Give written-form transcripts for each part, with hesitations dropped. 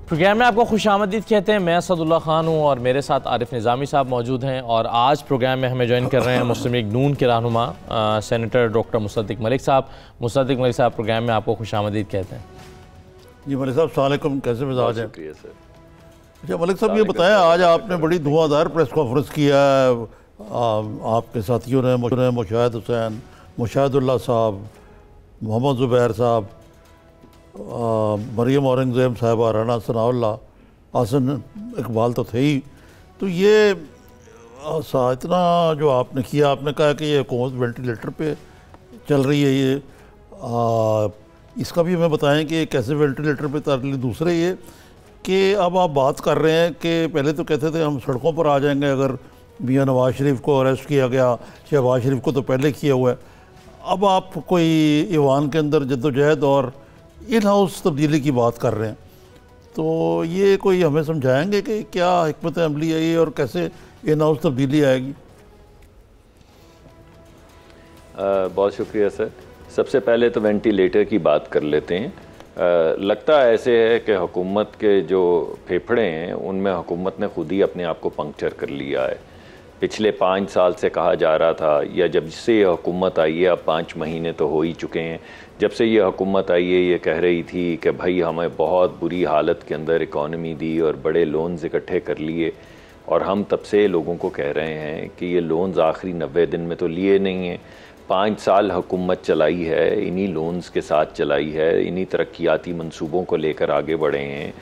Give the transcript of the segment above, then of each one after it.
Programme में आपको खुशामदीद कहते हैं। मैं असदुल्ला खान हूँ और मेरे साथ आरिफ निज़ामी साहब मौजूद हैं। और आज प्रोग्राम में हमें ज्वाइन कर रहे हैं मुस्लिम लीग नून के रहनुमा सेनेटर डॉक्टर मुसद्दिक मलिक साहब। मुसद्दिक मलिक साहब, प्रोग्राम में आपको खुशामदीद कहते हैं। जी मलिक साहब, अस्सलाम वालेकुम, कैसे मिजाज हैं? अच्छा मलिक साहब, ये बताया आज आपने बड़ी धुआंधार प्रेस कॉन्फ्रेंस किया है। आपके साथियों ने मुशाहिद हुसैन, मुशाहिदुल्लाह साहब, मोहम्मद ज़ुबैर साहब, मरियम औरंगज़ेब साहिबा, राना सनाउल्लाह, हसन इकबाल तो थे ही। तो ये इतना जो आपने किया, आपने कहा कि ये हुकूमत वेंटिलेटर पे चल रही है। ये इसका भी हमें बताएं कि कैसे वेंटिलेटर पे चल रही। दूसरे ये कि अब आप बात कर रहे हैं कि पहले तो कहते थे हम सड़कों पर आ जाएंगे अगर मियाँ नवाज शरीफ को अरेस्ट किया गया। शहबाज शरीफ को तो पहले किया हुआ है। अब आप कोई ईवान के अंदर जद्दोजहद और इन हाउस तब्दीली की बात कर रहे हैं, तो ये कोई हमें समझाएंगे कि क्या हिकमत अमली है ये और कैसे इन हाउस तब्दीली आएगी? बहुत शुक्रिया सर। सबसे पहले तो वेंटिलेटर की बात कर लेते हैं। लगता ऐसे है कि हुकूमत के जो फेफड़े हैं उनमें हुकूमत ने खुद ही अपने आप को पंक्चर कर लिया है। पिछले 5 साल से कहा जा रहा था, या जब से ये हुकूमत आई है, अब 5 महीने तो हो ही चुके हैं, जब से ये हुकूमत आई है ये कह रही थी कि भाई हमें बहुत बुरी हालत के अंदर इकॉनमी दी और बड़े लोन्स इकट्ठे कर लिए। और हम तब से लोगों को कह रहे हैं कि ये लोन्स आखिरी 90 दिन में तो लिए नहीं हैं। 5 साल हुकूमत चलाई है, इन्हीं लोन्स के साथ चलाई है, इन्हीं तरक्याती मंसूबों को लेकर आगे बढ़े हैं।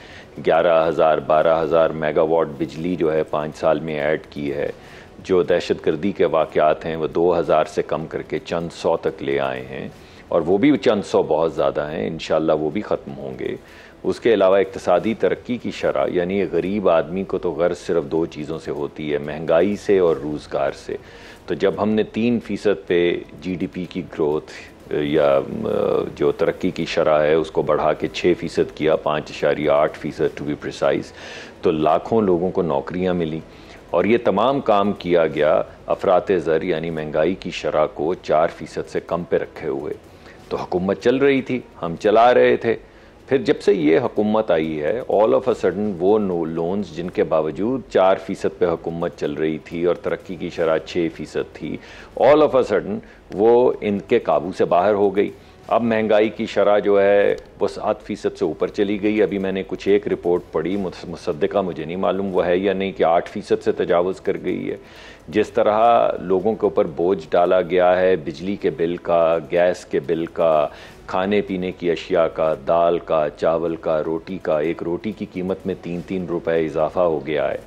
11,000-12,000 मेगावाट बिजली जो है 5 साल में ऐड की है। जो दहशतगर्दी के वाक़यात हैं वो 2,000 से कम करके चंद 100 तक ले आए हैं, और वो भी चंद 100 बहुत ज़्यादा हैं, इंशाल्लाह वो भी ख़त्म होंगे। उसके अलावा इक़्तिसादी तरक्की की शरह, यानी गरीब आदमी को तो गर्ज सिर्फ 2 चीज़ों से होती है, महंगाई से और रोज़गार से। तो जब हमने 3% पे GDP की ग्रोथ या जो तरक्की की शरह है उसको बढ़ा के 6% किया, 5.8% टू बी प्रिसाइज, तो लाखों लोगों को नौकरियाँ मिली। और ये तमाम काम किया गया अफराते ज़र यानी महंगाई की शरह को 4% से कम पे रखे हुए। तो हुकूमत चल रही थी, हम चला रहे थे। फिर जब से ये हुकूमत आई है, ऑल ऑफ अ सडन वो लोन्स जिनके बावजूद 4% पे हुकूमत चल रही थी और तरक्की की शरह 6% थी, ऑल ऑफ अ सडन वो इनके काबू से बाहर हो गई। अब महंगाई की शरह जो है वो 7% से ऊपर चली गई। अभी मैंने कुछ एक रिपोर्ट पढ़ी, मुसद्दिका मुझे नहीं मालूम वो है या नहीं, कि 8% से तजावुज़ कर गई है। जिस तरह लोगों के ऊपर बोझ डाला गया है बिजली के बिल का, गैस के बिल का, खाने पीने की अशिया का, दाल का, चावल का, रोटी का, एक रोटी की कीमत में 3-3 रुपए इजाफा हो गया है।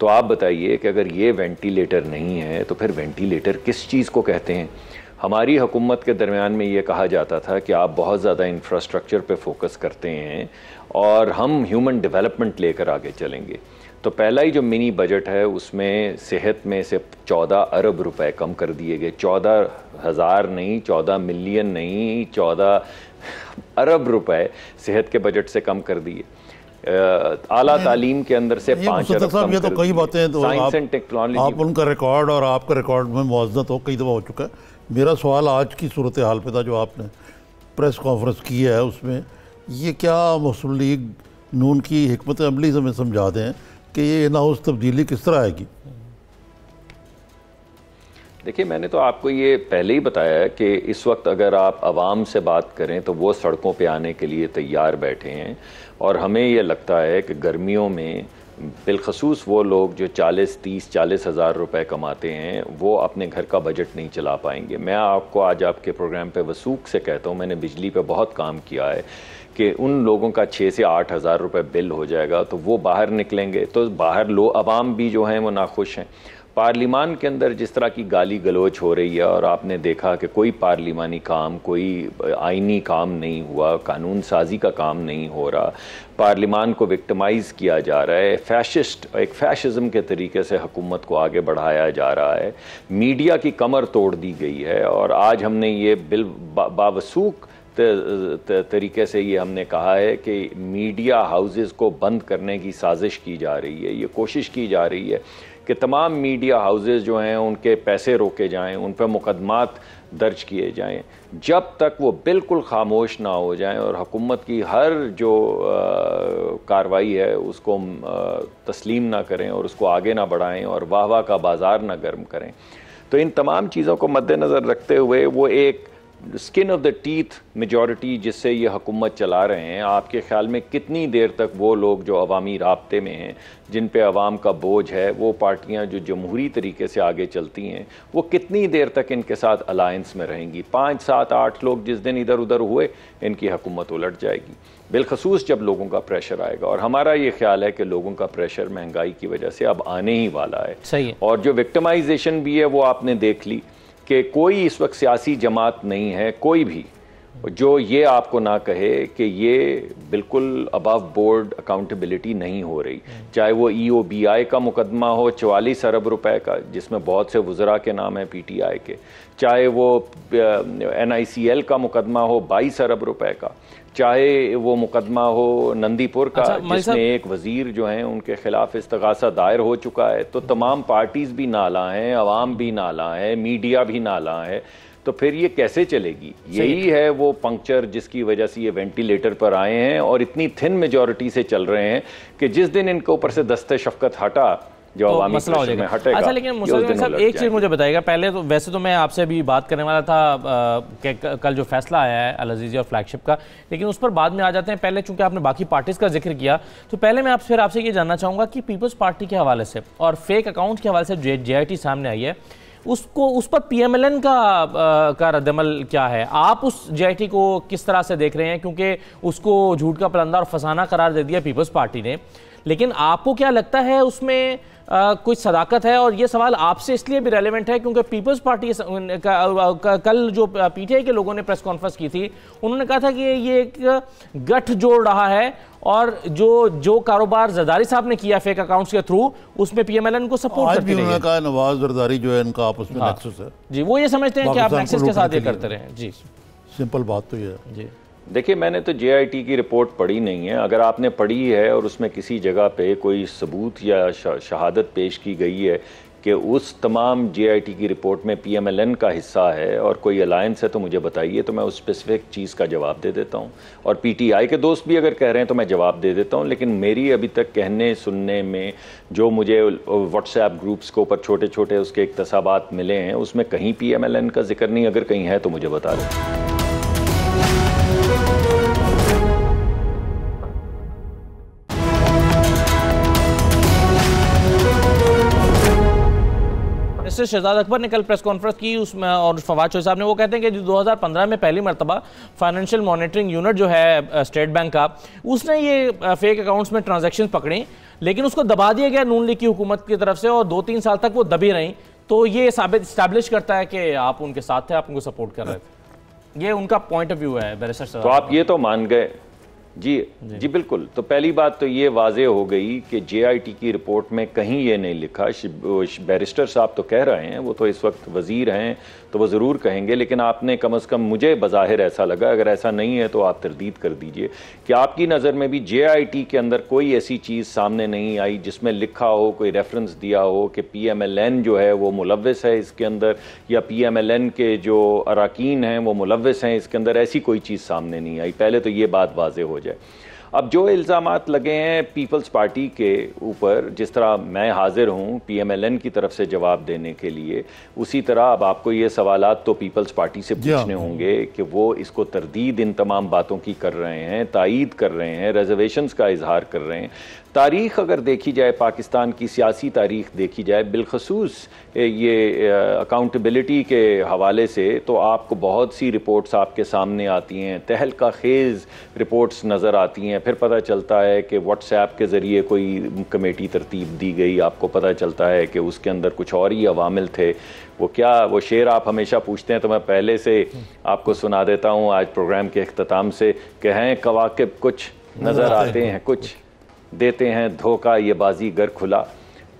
तो आप बताइए कि अगर ये वेंटिलेटर नहीं है तो फिर वेंटिलेटर किस चीज़ को कहते हैं? हमारी हुकूमत के दरमियान में ये कहा जाता था कि आप बहुत ज़्यादा इंफ्रास्ट्रक्चर पे फोकस करते हैं और हम ह्यूमन डेवलपमेंट लेकर आगे चलेंगे। तो पहला ही जो मिनी बजट है उसमें सेहत में से 14 अरब रुपए कम कर दिए गए। 14,000 नहीं, 14 मिलियन नहीं, 14 अरब रुपए सेहत के बजट से कम कर दिए। आला तालीम के अंदर से 5 अरब कम। ये तो कई बातें तो साइंस एंड टेक्नोलॉजी, आप उनका रिकॉर्ड और आपका रिकॉर्ड में मुआवजा कई दफ़ा हो चुका है। मेरा सवाल आज की सूरत हाल पे था जो आपने प्रेस कॉन्फ्रेंस की है, उसमें ये क्या मुस्लिम लीग नून की हिकमत अमली हमें समझा दें कि ये इन हाउस तब्दीली किस तरह आएगी? देखिए, मैंने तो आपको ये पहले ही बताया है कि इस वक्त अगर आप आवाम से बात करें तो वो सड़कों पे आने के लिए तैयार बैठे हैं। और हमें ये लगता है कि गर्मियों में बिलखसूस वो लोग जो 40 हज़ार रुपये कमाते हैं वो अपने घर का बजट नहीं चला पाएंगे। मैं आपको आज आपके प्रोग्राम पे वसूख से कहता हूँ, मैंने बिजली पे बहुत काम किया है, कि उन लोगों का 6 से 8 हज़ार रुपये बिल हो जाएगा तो वो बाहर निकलेंगे। तो बाहर आवाम भी जो हैं वो नाखुश हैं। पार्लिमान के अंदर जिस तरह की गाली गलोच हो रही है, और आपने देखा कि कोई पार्लिमानी काम, कोई आइनी काम नहीं हुआ, कानून साजी का काम नहीं हो रहा, पार्लिमान को विक्टिमाइज़ किया जा रहा है, एक फैशिज़म के तरीके से हुकूमत को आगे बढ़ाया जा रहा है, मीडिया की कमर तोड़ दी गई है। और आज हमने ये बिल बावसूख तरीके से ये हमने कहा है कि मीडिया हाउसेस को बंद करने की साजिश की जा रही है। ये कोशिश की जा रही है कि तमाम मीडिया हाउसेज जो हैं उनके पैसे रोके जाएं, उन पर मुकदमात दर्ज किए जाएं, जब तक वो बिल्कुल खामोश ना हो जाएं और हुकूमत की हर जो कार्रवाई है उसको तस्लीम ना करें और उसको आगे ना बढ़ाएं और वाह वाह का बाज़ार ना गर्म करें। तो इन तमाम चीज़ों को मद्देनज़र रखते हुए वो एक skin of the teeth majority जिससे ये हुकूमत चला रहे हैं, आपके ख्याल में कितनी देर तक वो लोग जो अवामी राब्ते में हैं, जिन पे अवाम का बोझ है, वो पार्टियां जो जमहूरी तरीके से आगे चलती हैं, वो कितनी देर तक इनके साथ अलायंस में रहेंगी? 5, 7, 8 लोग जिस दिन इधर उधर हुए, इनकी हुकूमत उलट जाएगी, बिलखसूस जब लोगों का प्रेशर आएगा। और हमारा ये ख्याल है कि लोगों का प्रेशर महंगाई की वजह से अब आने ही वाला है। सही है। और जो विक्टिमाइजेशन भी है वो आपने देख ली कि कोई इस वक्त सियासी जमात नहीं है, कोई भी, जो ये आपको ना कहे कि ये बिल्कुल अबव बोर्ड अकाउंटेबिलिटी नहीं हो रही। चाहे वो EOBI का मुकदमा हो 44 अरब रुपए का, जिसमें बहुत से वज़रा के नाम है PTI के, चाहे वो NICL का मुकदमा हो 22 अरब रुपए का, चाहे वो मुकदमा हो नंदीपुर का, जिसमें एक वजीर जो हैं उनके खिलाफ इस्तगासा दायर हो चुका है। तो तमाम पार्टीज भी नाला हैं, अवाम भी नाला है, मीडिया भी नाला है। तो फिर ये कैसे चलेगी? यही है वो पंक्चर जिसकी वजह से ये वेंटिलेटर पर आए हैं और इतनी थिन मेजॉरिटी से चल रहे हैं कि जिस दिन इनके ऊपर से दस्ते शफकत हटा, जो तो मसला हो जाएगा। अच्छा, लेकिन मुसद्दिक साहब एक चीज़ मुझे बताइएगा। पहले तो वैसे तो मैं आपसे भी बात करने वाला था कि कल जो फैसला आया है अल अज़ीज़िया और फ्लैगशिप का, लेकिन उस पर बाद में आ जाते हैं। पहले चूंकि आपने बाकी पार्टीज़ का जिक्र किया, तो पहले मैं फिर आपसे ये जानना चाहूँगा कि पीपल्स पार्टी के हवाले से और फेक अकाउंट के हवाले से JIT सामने आई है, उस पर PMLN का रद्दमल क्या है? आप उस JIT को किस तरह से देख रहे हैं? क्योंकि उसको झूठ का पलंदा और फसाना करार दे दिया पीपल्स पार्टी ने, लेकिन आपको क्या लगता है उसमें कुछ सदाकत है? और ये सवाल आपसे इसलिए भी रेलेवेंट है क्योंकि पीपल्स पार्टी कल जो PTI के लोगों ने प्रेस कॉन्फ्रेंस की थी, उन्होंने कहा था कि ये एक गठ जोड़ रहा है और जो कारोबार जरदारी साहब ने किया फेक अकाउंट्स के थ्रू, उसमें PMLN को सपोर्ट करती रही है। उन्होंने कहा नवाज जरदारी जो है इनका आपस में नेक्सस है जी, वो ये समझते हैं कि आप नेक्सस के साथ ये करते रहे जी। सिंपल बात तो ये है जी। देखिए, मैंने तो JIT की रिपोर्ट पढ़ी नहीं है। अगर आपने पढ़ी है और उसमें किसी जगह पे कोई सबूत या शहादत पेश की गई है कि उस तमाम JIT की रिपोर्ट में PMLN का हिस्सा है और कोई अलायंस है, तो मुझे बताइए, तो मैं उस स्पेसिफिक चीज़ का जवाब दे देता हूँ। और PTI के दोस्त भी अगर कह रहे हैं तो मैं जवाब दे देता हूँ। लेकिन मेरी अभी तक कहने सुनने में जो मुझे WhatsApp ग्रुप्स के ऊपर छोटे छोटे उसके इक्तसाबात मिले हैं, उसमें कहीं PMLN का जिक्र नहीं। अगर कहीं है तो मुझे बता दें। शहजाद अकबर ने कल प्रेस कॉन्फ्रेंस की उसमें, और फवाद चौधरी साहब ने, वो कहते हैं कि 2015 में पहली मरतबा फाइनेंशियल मॉनिटरिंग यूनिट जो है स्टेट बैंक का, उसने ये फेक अकाउंट्स में ट्रांजैक्शन पकड़ी, लेकिन उसको दबा दिया गया नून लीग की हुकूमत की तरफ से और 2-3 साल तक वो दबी रही। तो ये साबित इस्टेब्लिश करता है कि आप उनके साथ थे, आप उनको सपोर्ट कर रहे थे। ये उनका पॉइंट ऑफ व्यू है बैरिस्टर। तो आप ये तो मान गए जी बिल्कुल। तो पहली बात तो ये वाजे हो गई कि JIT की रिपोर्ट में कहीं ये नहीं लिखा। बैरिस्टर साहब तो कह रहे हैं, वो तो इस वक्त वजीर हैं, तो वो ज़रूर कहेंगे, लेकिन आपने कम अज़ कम, मुझे बज़ाहिर ऐसा लगा, अगर ऐसा नहीं है तो आप तरदीद कर दीजिए कि आपकी नज़र में भी JIT के अंदर कोई ऐसी चीज़ सामने नहीं आई जिसमें लिखा हो, कोई रेफरेंस दिया हो कि PMLN जो है वो मुलव्वस है इसके अंदर, या PMLN के जो अरकान हैं वो मुलव्वस हैं इसके अंदर। ऐसी कोई चीज़ सामने नहीं आई। पहले तो ये बात वाज़े हो जाए। अब जो इल्ज़ामात लगे हैं पीपल्स पार्टी के ऊपर, जिस तरह मैं हाजिर हूँ PMLN की तरफ से जवाब देने के लिए, उसी तरह अब आपको ये सवालात तो पीपल्स पार्टी से पूछने होंगे कि वो इसको तरदीद इन तमाम बातों की कर रहे हैं, तायीद कर रहे हैं, रिजर्वेशंस का इजहार कर रहे हैं। तारीख़ अगर देखी जाए, पाकिस्तान की सियासी तारीख़ देखी जाए, बिलखसूस ये अकाउंटेबिलिटी के हवाले से, तो आपको बहुत सी रिपोर्ट्स आपके सामने आती हैं, तहलका खेज़ रिपोर्ट्स नज़र आती हैं। फिर पता चलता है कि WhatsApp के ज़रिए कोई कमेटी तरतीब दी गई, आपको पता चलता है कि उसके अंदर कुछ और ही अवामिल थे। वो शेर आप हमेशा पूछते हैं, तो मैं पहले से आपको सुना देता हूँ आज प्रोग्राम के इख्तिताम से, कि हैं कवाकिब कुछ नज़र आते हैं कुछ, देते हैं धोखा ये बाजी गर खुला।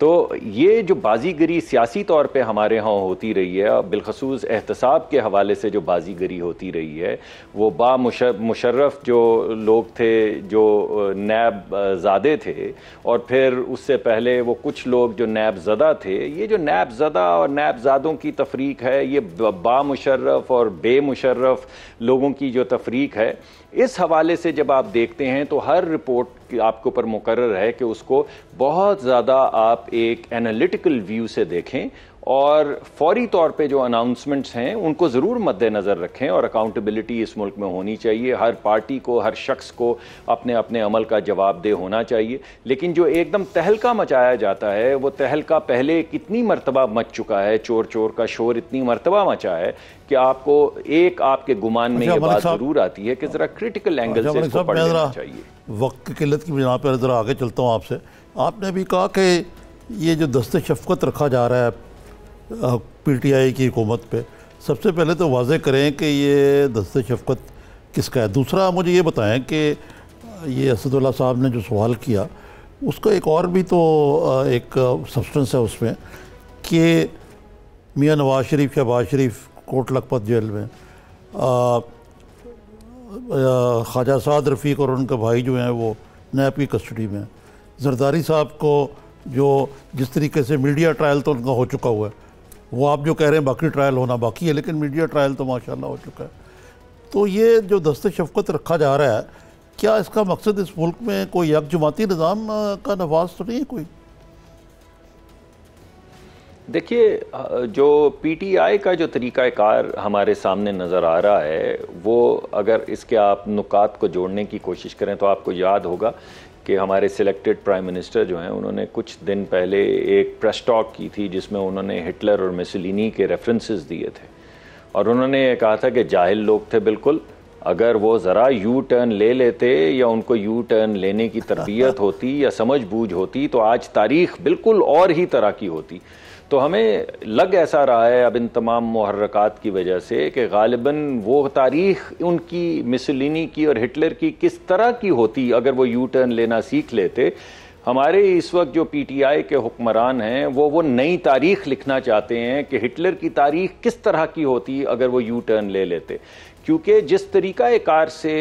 तो ये जो बाजीगरी सियासी तौर पे हमारे यहाँ होती रही है, बिलखसूस एहतसाब के हवाले से जो बाजीगरी होती रही है, वो मुशर्रफ जो लोग थे जो नैब ज़ादे थे, और फिर उससे पहले वो कुछ लोग जो नैब ज़दा थे, ये जो नैब ज़दा और नैब ज़ादों की तफरीक है, ये बा मुशर्रफ और बे मुशर्रफ लोगों की जो तफरीक है, इस हवाले से जब आप देखते हैं तो हर रिपोर्ट आपके ऊपर मुकर्रर है कि उसको बहुत ज़्यादा आप एक एनालिटिकल व्यू से देखें और फौरी तौर पे जो अनाउंसमेंट्स हैं उनको ज़रूर मद्देनज़र रखें, और अकाउंटेबिलिटी इस मुल्क में होनी चाहिए। हर पार्टी को, हर शख्स को अपने अपने अमल का जवाबदेह होना चाहिए। लेकिन जो एकदम तहलका मचाया जाता है, वो तहलका पहले कितनी मरतबा मच चुका है, चोर चोर का शोर इतनी मरतबा मचा है कि आपको एक आपके गुमान में ये बात ज़रूर आती है कि ज़रा क्रिटिकल एंगल से इसको पढ़ लेना चाहिए। वक्त की किल्लत की बिना पर ज़रा आगे चलता हूँ आपसे। आपने भी कहा कि ये जो दस्ते शफ़क़त रखा जा रहा है पीटीआई की हुकूमत पे, सबसे पहले तो वाज़े करें कि ये दस्ते शफ़क़त किसका है। दूसरा मुझे ये बताएं कि ये असदुल्ला साहब ने जो सवाल किया उसका एक और भी तो एक सब्सटेंस है उसमें कि मियाँ नवाज शरीफ, शहबाज शरीफ कोट लखपत जेल में, ख्वाजा साद रफ़ीक और उनके भाई जो हैं वो नैब की कस्टडी में, जरदारी साहब को जो जिस तरीके से मीडिया ट्रायल तो उनका हो चुका हुआ है, वो आप जो कह रहे हैं बाकी ट्रायल होना बाकी है, लेकिन मीडिया ट्रायल तो माशाल्लाह हो चुका है। तो ये जो दस्ते शफ़क़त रखा जा रहा है, क्या इसका मकसद इस मुल्क में कोई यकजमाती निज़ाम का नफाज तो नहीं है कोई? देखिए, जो पीटीआई का जो तरीक़ाकार हमारे सामने नज़र आ रहा है, वो अगर इसके आप नुकात को जोड़ने की कोशिश करें तो आपको याद होगा कि हमारे सिलेक्टेड प्राइम मिनिस्टर जो हैं उन्होंने कुछ दिन पहले एक प्रेस टॉक की थी जिसमें उन्होंने हिटलर और मुसोलिनी के रेफरेंसेस दिए थे, और उन्होंने ये कहा था कि जाहिल लोग थे बिल्कुल, अगर वो ज़रा यू टर्न ले लेते या उनको यू टर्न लेने की तरबियत होती या समझ बूझ होती तो आज तारीख़ बिल्कुल और ही तरह की होती। तो हमें लग ऐसा रहा है अब इन तमाम मुहर्रकात की वजह से कि गालिबन वो तारीख़ उनकी मुसोलिनी की और हिटलर की किस तरह की होती अगर वो यू टर्न लेना सीख लेते। हमारे इस वक्त जो पीटीआई के हुक्मरान हैं वो नई तारीख़ लिखना चाहते हैं कि हिटलर की तारीख़ किस तरह की होती अगर वो यू टर्न ले लेते, क्योंकि जिस तरीक़ाकार से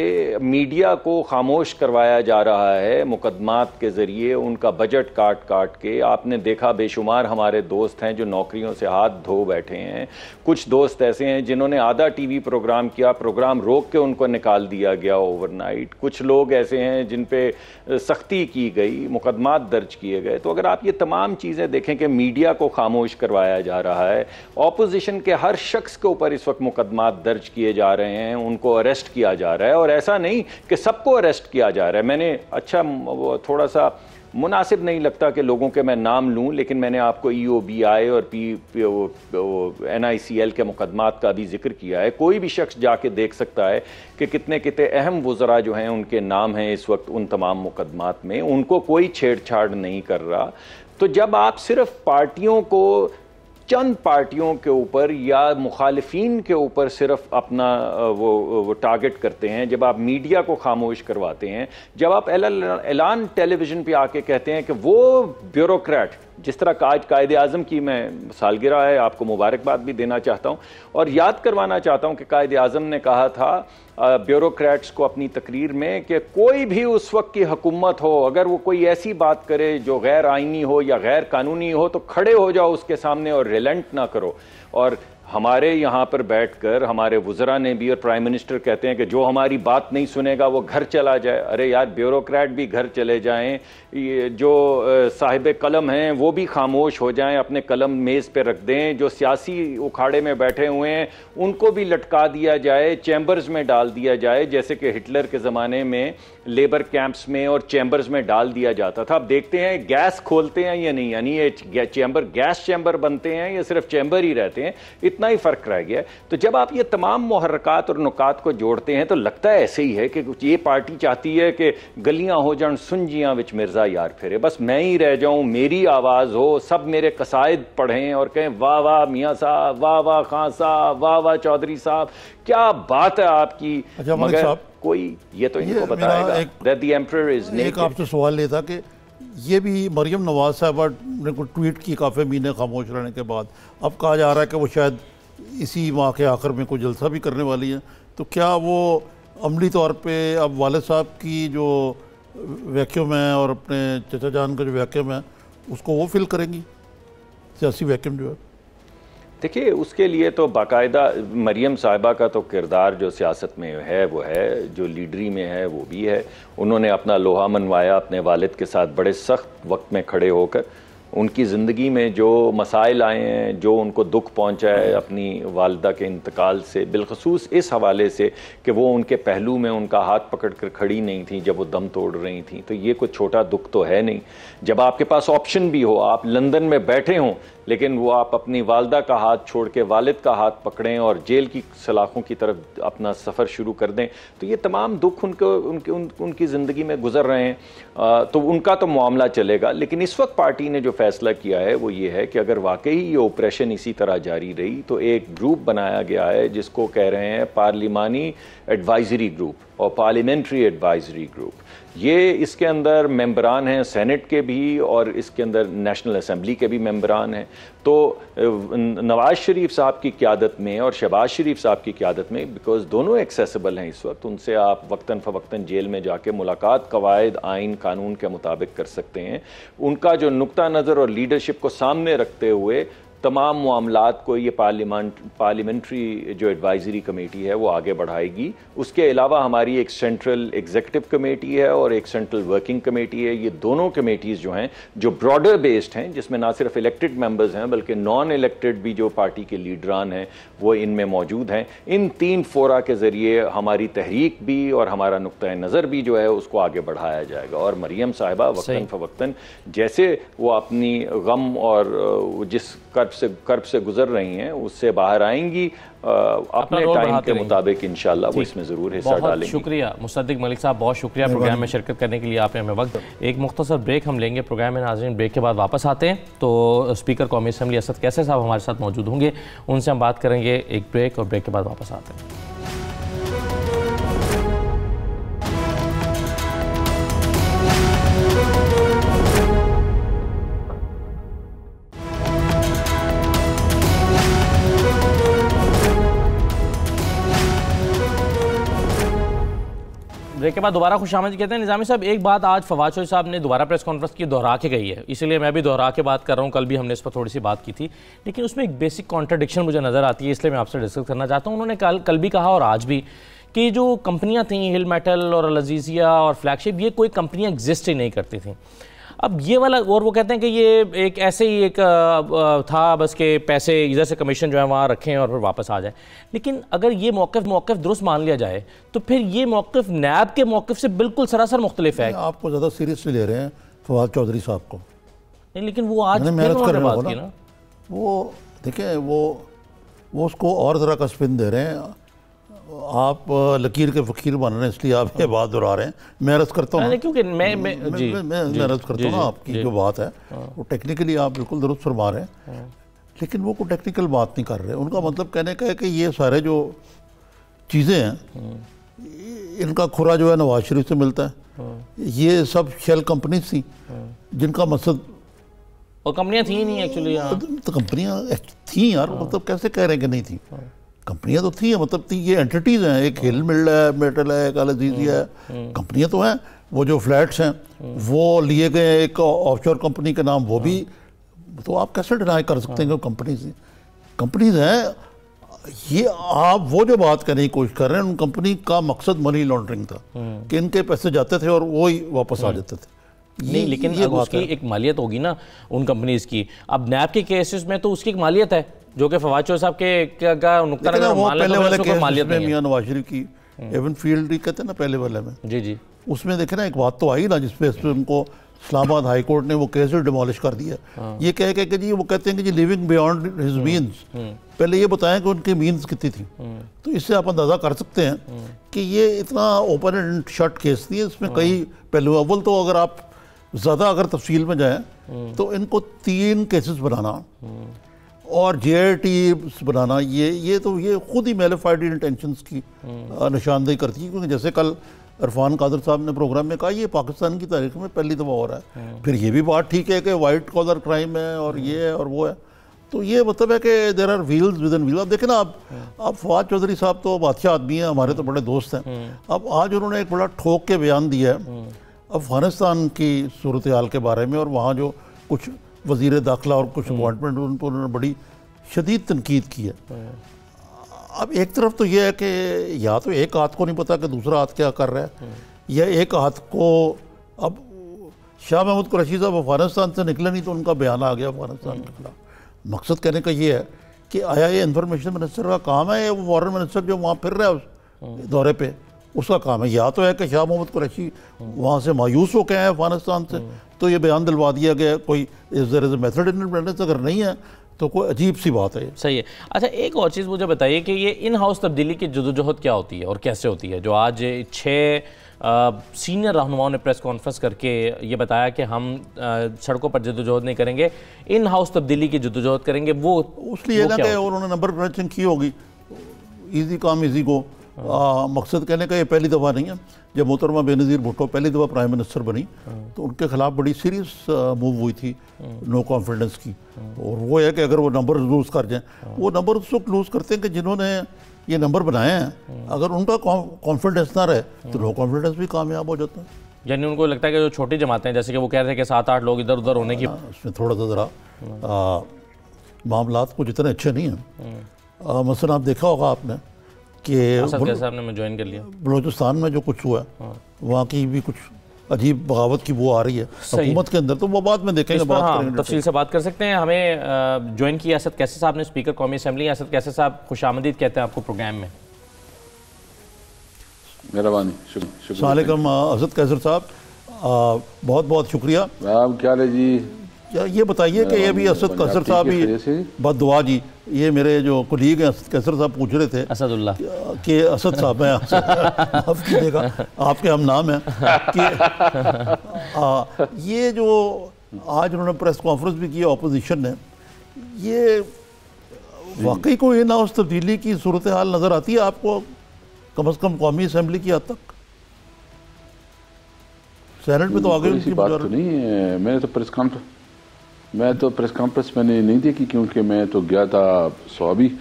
मीडिया को खामोश करवाया जा रहा है मुकदमात के ज़रिए, उनका बजट काट काट के, आपने देखा बेशुमार हमारे दोस्त हैं जो नौकरियों से हाथ धो बैठे हैं। कुछ दोस्त ऐसे हैं जिन्होंने आधा टीवी प्रोग्राम किया, प्रोग्राम रोक के उनको निकाल दिया गया ओवरनाइट। कुछ लोग ऐसे हैं जिन पे सख्ती की गई, मुकदमात दर्ज किए गए। तो अगर आप ये तमाम चीज़ें देखें कि मीडिया को खामोश करवाया जा रहा है, ऑपोजिशन के हर शख्स के ऊपर इस वक्त मुकदमात दर्ज किए जा रहे हैं, उनको अरेस्ट किया जा रहा है, और ऐसा नहीं कि सबको अरेस्ट किया जा रहा है। मैंने थोड़ा सा मुनासिब नहीं लगता कि लोगों के मैं नाम लूं, लेकिन मैंने आपको EOBI और NICL के मुकदमात का भी जिक्र किया है। कोई भी शख्स जाके देख सकता है कि कितने कितने अहम वज़रा जो हैं उनके नाम हैं इस वक्त उन तमाम मुकदमात में, उनको कोई छेड़छाड़ नहीं कर रहा। तो जब आप सिर्फ पार्टियों को, चंद पार्टियों के ऊपर या मुखालिफिन के ऊपर सिर्फ अपना वो टारगेट करते हैं, जब आप मीडिया को खामोश करवाते हैं, जब आप ऐलान टेलीविज़न पे आके कहते हैं कि वो ब्यूरोक्रेट, जिस तरह आज कायदे आज़म की मैं सालगिरह है, आपको मुबारकबाद भी देना चाहता हूँ और याद करवाना चाहता हूँ कि कायदे आज़म ने कहा था ब्यूरोक्रेट्स को अपनी तकरीर में कि कोई भी उस वक्त की हुकूमत हो, अगर वो कोई ऐसी बात करे जो गैर आइनी हो या गैर कानूनी हो तो खड़े हो जाओ उसके सामने और रिलेंट ना करो। और हमारे यहाँ पर बैठकर हमारे वज़रा ने भी और प्राइम मिनिस्टर कहते हैं कि जो हमारी बात नहीं सुनेगा वो घर चला जाए। अरे यार, ब्यूरोक्रेट भी घर चले जाएं, ये जो साहिब कलम हैं वो भी खामोश हो जाएं, अपने कलम मेज़ पे रख दें। जो सियासी उखाड़े में बैठे हुए हैं उनको भी लटका दिया जाए, चैम्बर्स में डाल दिया जाए, जैसे कि हिटलर के ज़माने में लेबर कैंप्स में और चैम्बर्स में डाल दिया जाता था। अब देखते हैं गैस खोलते हैं या नहीं, यानी ये चैम्बर गैस चैम्बर बनते हैं या सिर्फ चैम्बर ही रहते हैं, इतना ही फ़र्क रह गया। तो जब आप ये तमाम मुहर्रकात और नुकात को जोड़ते हैं तो लगता है ऐसे ही है कि ये पार्टी चाहती है कि गलियां हो जान सुंजियां विच मिर्जा यार फिरे, बस मैं ही रह जाऊं, मेरी आवाज़ हो, सब मेरे कसायद पढ़ें और कहें वाह वाह मियाँ साहब, वाह वाह खान साहब, वाह वाह चौधरी साहब, क्या बात है आपकी। अच्छा, मगर कोई ये तो इनको बताएगा that the emperor is naked। एक आपसे सवाल ये था कि ये भी मरियम नवाज साहबा ने को ट्वीट की काफ़ी महीने खामोश रहने के बाद, अब कहा जा रहा है कि वो शायद इसी माह के आखिर में कोई जलसा भी करने वाली हैं। तो क्या वो अमली तौर पे अब वालिद साहब की जो वैक्यूम है और अपने चचा जान का जो वैक्यूम है उसको वो फिल करेंगी, सियासी वैक्यूम जो है? देखिए, उसके लिए तो बाकायदा मरियम साहिबा का तो किरदार जो सियासत में है वो है, जो लीडरी में है वो भी है। उन्होंने अपना लोहा मनवाया अपने वालिद के साथ बड़े सख्त वक्त में खड़े होकर। उनकी ज़िंदगी में जो मसाइल आए हैं, जो उनको दुख पहुंचा है अपनी वालिदा के इंतकाल से, बिलखसूस इस हवाले से कि वो उनके पहलू में उनका हाथ पकड़ कर खड़ी नहीं थी जब वो दम तोड़ रही थी, तो ये कोई छोटा दुख तो है नहीं। जब आपके पास ऑप्शन भी हो, आप लंदन में बैठे हों, लेकिन वो आप अपनी वालदा का हाथ छोड़ के वालिद का हाथ पकड़ें और जेल की सलाखों की तरफ अपना सफ़र शुरू कर दें, तो ये तमाम दुख उनकी ज़िंदगी में गुजर रहे हैं। तो उनका तो मामला चलेगा। लेकिन इस वक्त पार्टी ने जो फैसला किया है वो ये है कि अगर वाकई ये ऑपरेशन इसी तरह जारी रही तो एक ग्रुप बनाया गया है जिसको कह रहे हैं पार्लिमानी एडवाइजरी ग्रुप और पार्लियामेंट्री एडवाइजरी ग्रुप। ये इसके अंदर मेंबरान हैं सेनेट के भी और इसके अंदर नेशनल असेंबली के भी मेंबरान हैं। तो नवाज शरीफ साहब की क़यादत में और शहबाज शरीफ साहब की क़यादत में, बिकॉज दोनों एक्सेसिबल हैं इस वक्त, उनसे आप वक्तन फ़वक्तन जेल में जाके मुलाकात कवायद आइन कानून के मुताबिक कर सकते हैं। उनका जो नुक्ता नज़र और लीडरशिप को सामने रखते हुए तमाम मामलात को ये पार्लियामेंट्री जो एडवाइजरी कमेटी है वो आगे बढ़ाएगी। उसके अलावा हमारी एक सेंट्रल एग्जीक्यूटिव कमेटी है और एक सेंट्रल वर्किंग कमेटी है। ये दोनों कमेटीज़ जो हैं जो ब्रॉडर बेस्ड हैं, जिसमें ना सिर्फ इलेक्टेड मेंबर्स हैं बल्कि नॉन इलेक्टेड भी जो पार्टी के लीडरान हैं वो इनमें मौजूद हैं। इन 3 फोरा के ज़रिए हमारी तहरीक भी और हमारा नुक्ता नज़र भी जो है उसको आगे बढ़ाया जाएगा। और मरियम साहिबा वक्तन फ़वक्तन जैसे वो अपनी गम और जिस कर्ब से गुजर रही हैं उससे बाहर आएंगी, अपने टाइम के मुताबिक इंशाल्लाह वो इसमें ज़रूर हिस्सा डालेंगी। शुक्रिया मुसद्दिक मलिक साहब, बहुत शुक्रिया प्रोग्राम में शिरकत करने के लिए। आपने हमें वक्त। एक मुख्तसर ब्रेक हम लेंगे प्रोग्राम में नाज़रीन। ब्रेक के बाद वापस आते हैं तो स्पीकर कौमी असम्बली असद कैसर साहब हमारे साथ मौजूद होंगे, उनसे हम बात करेंगे। एक ब्रेक और ब्रेक के बाद वापस आते हैं। ब्रेक के बाद दोबारा खुशामद कहते हैं। निज़ामी साहब, एक बात आज फवाद चौधरी साहब ने दोबारा प्रेस कॉन्फ्रेंस की दोहरा के गई है, इसलिए मैं भी दोहरा के बात कर रहा हूँ। कल भी हमने इस पर थोड़ी सी बात की थी, लेकिन उसमें एक बेसिक कॉन्ट्रडिक्शन मुझे नज़र आती है, इसलिए मैं आपसे डिस्कस करना चाहता हूँ। उन्होंने कल भी कहा और आज भी कि जो कंपनियाँ थीं हिल मेटल और अल-अज़ीज़िया और फ्लैगशिप, ये कोई कंपनियाँ एग्जिस्ट ही नहीं करती थीं। अब ये वाला, और वो कहते हैं कि ये एक ऐसे ही एक था बस के पैसे इधर से कमीशन जो है वहाँ रखें और फिर वापस आ जाए। लेकिन अगर ये मौक़िफ़ दुरुस्त मान लिया जाए तो फिर ये मौक़िफ़ नैब के मौक़िफ़ से बिल्कुल सरासर मुख्तलिफ है। आपको ज़्यादा सीरियसली ले रहे हैं फवाद चौधरी साहब को। नहीं, लेकिन वो आज मेहनत कर रहे हैं ना, वो देखिए वो उसको और ज़रा का स्पिन दे रहे हैं। आप लकीर के फ़कीर बन रहे हैं इसलिए आप ये बात दोहरा रहे हैं। मैं अर्ज़ करता हूँ क्योंकि मैं अर्ज़ करता हूँ ना, आपकी जो बात है वो टेक्निकली आप बिल्कुल दुरुस्त फरमा रहे हैं, लेकिन वो कोई टेक्निकल बात नहीं कर रहे। उनका मतलब कहने का है कि ये सारे जो चीज़ें हैं इनका खुरा जो है नवाज शरीफ से मिलता है। ये सब शेल कंपनीज थी जिनका मकसद, और कंपनियाँ थी नहीं एक्चुअली। तो कंपनियाँ थी यार, मतलब कैसे कह रहे हैं कि नहीं थी? कंपनियां तो थी, मतलब थी, ये एंटिटीज़ हैं। एक हिल मेटल है, एक अल-अज़ीज़िया है, कंपनियां तो हैं। वो जो फ्लैट्स हैं वो लिए गए एक ऑफशोर कंपनी के नाम, वो भी तो आप कैसे डिनाई कर सकते हैं कि कंपनीज हैं। ये आप वो जो बात करने की कोशिश कर रहे हैं, उन कंपनी का मकसद मनी लॉन्ड्रिंग था कि इनके पैसे जाते थे और वो ही वापस आ जाते थे। नहीं, लेकिन अब उसकी एक मालियत होगी ना उन कंपनीज की। अब नैब के केसेस में तो उसकी एक मालियत है जो कि फवाद चौधरी साहब के का नुक्ता नज़र पहले वाले केस में मियां नवाज शरीफ की एवन फील्ड कहते हैं ना पहले वाले में, जी उसमें देखे ना एक बात तो आई ना जिसपे उनको इस्लामाबाद हाई कोर्ट ने वो केस डिमोलिश कर दिया। ये कह के जी वो कहते हैं कि जी लिविंग बियॉन्ड हिज मीन्स, पहले ये बताएं कि उनके मीन्स कितनी थी। तो इससे आप अंदाज़ा कर सकते हैं कि ये इतना ओपन एंड शट केस नहीं है, इसमें कई पहलू। अव्वल तो अगर आप ज़्यादा अगर तफसील में जाएँ तो इनको 3 केसेस बनाना और JIT बनाना, ये खुद ही मैलिफाइड इंटेंशंस की निशानदेही करती है। क्योंकि जैसे कल इरफान कादर साहब ने प्रोग्राम में कहा ये पाकिस्तान की तारीख में पहली दफ़ा हो रहा है। फिर ये भी बात ठीक है कि वाइट कॉलर क्राइम है और ये है और वो है, तो ये मतलब है कि there are wheels within wheel. अब देखें ना, आप फवाद चौधरी साहब तो बादशाह आदमी हैं, हमारे तो बड़े दोस्त हैं। अब आज उन्होंने एक बड़ा ठोक के बयान दिया है अफ़गानिस्तान की सूरत हाल के बारे में, और वहाँ जो कुछ वज़ीर दाखिला और कुछ अपॉइंटमेंट उन पर उन्होंने बड़ी शदीद तनकीद की है। अब एक तरफ तो ये है कि या तो एक हाथ को नहीं पता कि दूसरा हाथ क्या कर रहा है, या एक हाथ को, अब शाह महमूद कुरैशी साहब अफ़गानिस्तान से निकले नहीं तो उनका बयान आ गया अफ़गानिस्तान के खिलाफ। मकसद कहने का ये है कि आया ये इंफॉर्मेशन मिनिस्टर का काम है या वो फॉरेन मिनिस्टर जो वहाँ फिर रहा है उस दौरे पे उसका काम है? या तो है कि शाह महमूद कुरैशी वहाँ से मायूस हो के आए अफगानिस्तान से तो ये बयान दिलवा दिया गया, कोई is there is a method in independence, अगर नहीं है तो कोई अजीब सी बात है। सही है। अच्छा, एक और चीज़ मुझे बताइए कि ये इन हाउस तब्दीली की जदोजहद क्या होती है और कैसे होती है, जो आज 6 सीनियर रहनुमाओं ने प्रेस कॉन्फ्रेंस करके ये बताया कि हम सड़कों पर जदोजहद नहीं करेंगे, इन हाउस तब्दीली की जदोजहद करेंगे, वो उसलिए ना कि उन्होंने नंबर क्रंचिंग की होगी, ईजी काम ईजी को। मकसद कहने का ये पहली दफ़ा नहीं है। जब मोहतरमा बेनज़ीर भुट्टो पहली दफ़ा प्राइम मिनिस्टर बनी तो उनके खिलाफ बड़ी सीरियस मूव हुई थी नो कॉन्फिडेंस की, और वो है कि अगर वो नंबर लूज़ कर जाएँ, वो नंबर उस वक्त लूज़ करते हैं कि जिन्होंने ये नंबर बनाए हैं, अगर उनका कॉन्फिडेंस ना रहे तो नो कॉन्फिडेंस भी कामयाब हो जाता है। यानी उनको लगता है कि जो छोटी जमातें, जैसे कि वो कह रहे थे कि 7-8 लोग इधर उधर होने की, उसमें थोड़ा सा ज़रा मामलात कुछ इतने अच्छे नहीं हैं। मसलन आप देखा होगा आपने कि साहब ने ज्वाइन कर लिया, बलूचिस्तान में जो कुछ हुआ वहाँ की भी कुछ अजीब बगावत की वो आ रही है हुकूमत के अंदर, तो वो बाद में देखेंगे, बात करेंगे, तफसील से बात कर सकते हैं। हमें ज्वाइन किया असद कैसर साहब ने, स्पीकर कौमी असम्बली। असद कैसर साहब, खुशामदीद कहते हैं आपको प्रोग्राम में। मेहरबानी, अस्सलाम वालेकुम असद कैसर साहब, बहुत बहुत शुक्रिया। आप क्या है जी? ये बताइए कि ये भी असद कैसर साहब ही बददुआ जी, ये मेरे जो कुलीग हैं असद कैसर साहब पूछ रहे थे असदुल्लाह कि असद साहब हैं, माफ़ कीजिएगा आपके हम नाम हैं कि ये जो आज उन्होंने प्रेस कॉन्फ्रेंस भी की अपोजिशन ने, ये वाकई को ये ना उस तब्दीली की सूरत हाल नज़र आती है आपको, कम से कम कौमी असम्बली की हद तक? सेनेट में तो आगे उनकी बात तो नहीं है। मैं तो प्रेस कॉन्फ्रेंस मैंने नहीं देखी, क्योंकि मैं तो गया था स्वाबी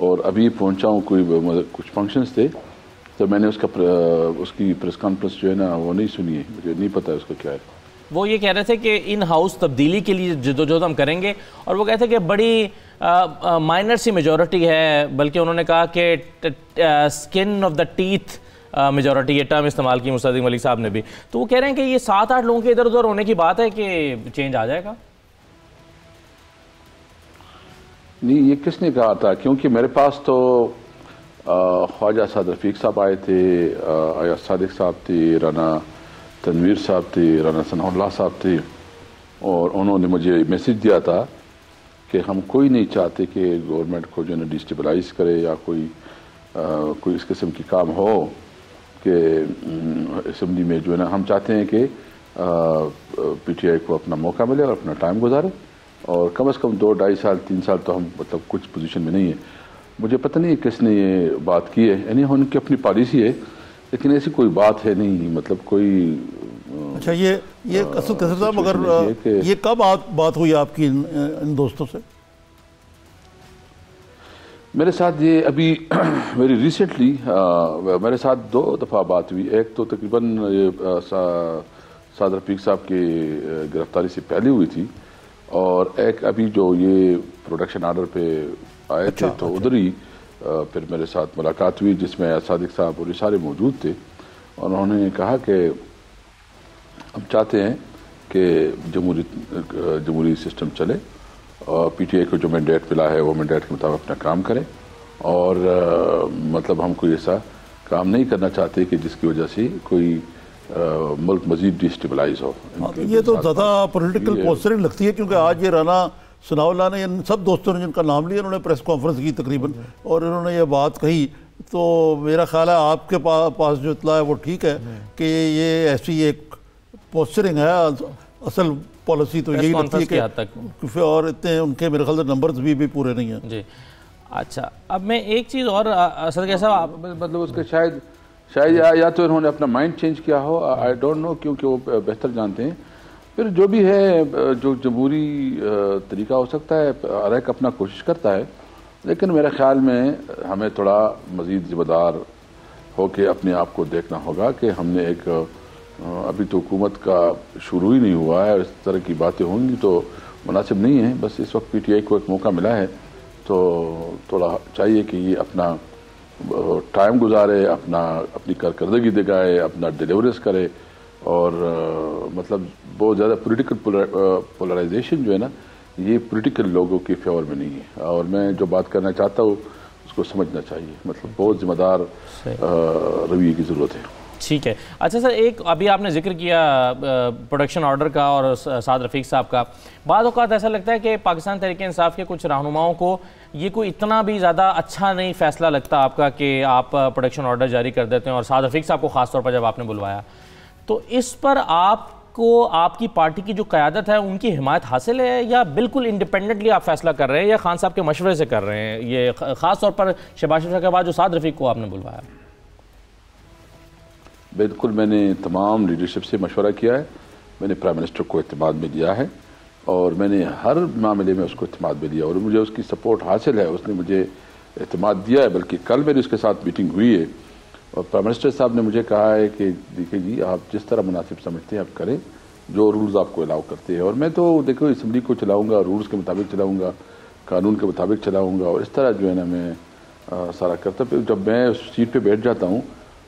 और अभी पहुंचा हूँ, कुछ फंक्शंस थे, तो मैंने उसकी प्रेस कॉन्फ्रेंस जो है ना वो नहीं सुनी है, मुझे नहीं पता उसका क्या है। वो ये कह रहे थे कि इन हाउस तब्दीली के लिए जदोजहद हम करेंगे, और वो कहते हैं कि बड़ी माइनर सी मेजॉरिटी है, बल्कि उन्होंने कहा कि skin of the teeth majority, ये टर्म इस्तेमाल की मुस्तदिक मलिक साहब ने भी। तो वो कह रहे हैं कि ये 7-8 लोगों के इधर उधर होने की बात है कि चेंज आ जाएगा। नहीं, ये किसने कहा था? क्योंकि मेरे पास तो ख्वाजा साद रफ़ीक साहब आए थे, अयाज सादिक साहब थे, राना तनवीर साहब थे, राना सनाउल्लाह साहब थे, और उन्होंने मुझे मैसेज दिया था कि हम कोई नहीं चाहते कि गवर्नमेंट को जो है ना डिस्टेबलाइज करे या कोई इस किस्म की काम हो कि असम्बली में जो है ना, हम चाहते हैं कि PTI को अपना मौका मिले और अपना टाइम गुजारे, और कम से कम 2-2.5 साल 3 साल तो हम मतलब कुछ पोजीशन में नहीं है। मुझे पता नहीं किसने ये बात की है, यानी उनकी अपनी पॉलिसी है, लेकिन ऐसी कोई बात है नहीं, मतलब कोई। अच्छा, ये असद कैसर साहब, अगर ये कब बात हुई आपकी इन दोस्तों से? मेरे साथ ये अभी वेरी रिसेंटली मेरे साथ 2 दफ़ा बात हुई। एक तो तकरीबन साद रफ़ीक साहब की गिरफ्तारी से पहले हुई थी, और एक अभी जो ये प्रोडक्शन आर्डर पे आए थे तो उधर ही फिर मेरे साथ मुलाकात हुई, जिसमें सादिक साहब और ये सारे मौजूद थे, और उन्होंने कहा कि हम चाहते हैं कि जमहूरी सिस्टम चले, और PTI को जो मैंडेट मिला है वो मैंडेट के मुताबिक अपना काम करें, और मतलब हम कोई ऐसा काम नहीं करना चाहते कि जिसकी वजह से कोई मुल्क मजीद डिस्टेबलाइज हो। ये तो ज़्यादा पॉलिटिकल पोस्टरिंग लगती है, क्योंकि आज ये राना सनाउल्लाह ने, इन सब दोस्तों ने जिनका नाम लिया, उन्होंने प्रेस कॉन्फ्रेंस की तकरीबन, और इन्होंने ये बात कही, तो मेरा ख्याल है आपके पास जो इत्तला है वो ठीक है कि ये ऐसी एक पोस्टरिंग है। असल पॉलिसी तो यही लगती है कि, और इतने उनके मेरे ख्याल से नंबर्स भी पूरे नहीं हैं जी। अच्छा, अब मैं एक चीज़ और असद कैसा, मतलब उसका शायद या तो इन्होंने अपना माइंड चेंज किया हो, आई डोंट नो, क्योंकि वो बेहतर जानते हैं। फिर जो भी है, जो जमहूरी तरीका हो सकता है, हर एक अपना कोशिश करता है, लेकिन मेरे ख्याल में हमें थोड़ा मज़ीद ज़िम्मेदार होके अपने आप को देखना होगा कि हमने एक अभी तो हुकूमत का शुरू ही नहीं हुआ है, इस तरह की बातें होंगी तो मुनासिब नहीं है। बस इस वक्त PTI को एक मौका मिला है, तो थोड़ा चाहिए कि ये अपना टाइम गुजारे, अपनी कारकर्दगी दिखाए, अपना डिलीवरेंस करे, और मतलब बहुत ज़्यादा पॉलिटिकल पोलराइजेशन जो है ना, ये पॉलिटिकल लोगों के फेवर में नहीं है। और मैं जो बात करना चाहता हूँ उसको समझना चाहिए, मतलब बहुत ज़िम्मेदार रवैये की ज़रूरत है। ठीक है। अच्छा सर, एक अभी आपने जिक्र किया प्रोडक्शन ऑर्डर का और साद रफ़ीक साहब का। बाद औक़ात ऐसा लगता है कि पाकिस्तान तहरीक इंसाफ के कुछ रहनुमाओं को ये कोई इतना भी ज़्यादा अच्छा नहीं फ़ैसला लगता आपका कि आप प्रोडक्शन ऑर्डर जारी कर देते हैं, और साद रफ़ीक साहब को ख़ास तौर पर जब आपने बुलवाया, तो इस पर आपको आपकी पार्टी की जो क़यादत है उनकी हिमायत हासिल है, या बिल्कुल इंडिपेंडेंटली आप फ़ैसला कर रहे हैं, या खान साहब के मशवरे से कर रहे हैं, ये ख़ास तौर पर शहबाज शरीफ के बाद जो साद रफ़ीक को आपने बुलवाया? बिल्कुल, मैंने तमाम लीडरशिप से मशवरा किया है, मैंने प्राइम मिनिस्टर को एतमाद में दिया है, और मैंने हर मामले में उसको एतमाद में दिया, और मुझे उसकी सपोर्ट हासिल है, उसने मुझे एतमाद दिया है। बल्कि कल मेरी उसके साथ मीटिंग हुई है, और प्राइम मिनिस्टर साहब ने मुझे कहा है कि देखिए जी, आप जिस तरह मुनासिब समझते हैं आप करें, जो रूल्स आपको अलाउ करते हैं। और मैं तो देखो असम्बली को चलाऊँगा, रूल्स के मुताबिक चलाऊँगा, कानून के मुताबिक चलाऊँगा, और इस तरह जो है ना मैं सारा करता। फिर जब मैं उस सीट पर बैठ जाता हूँ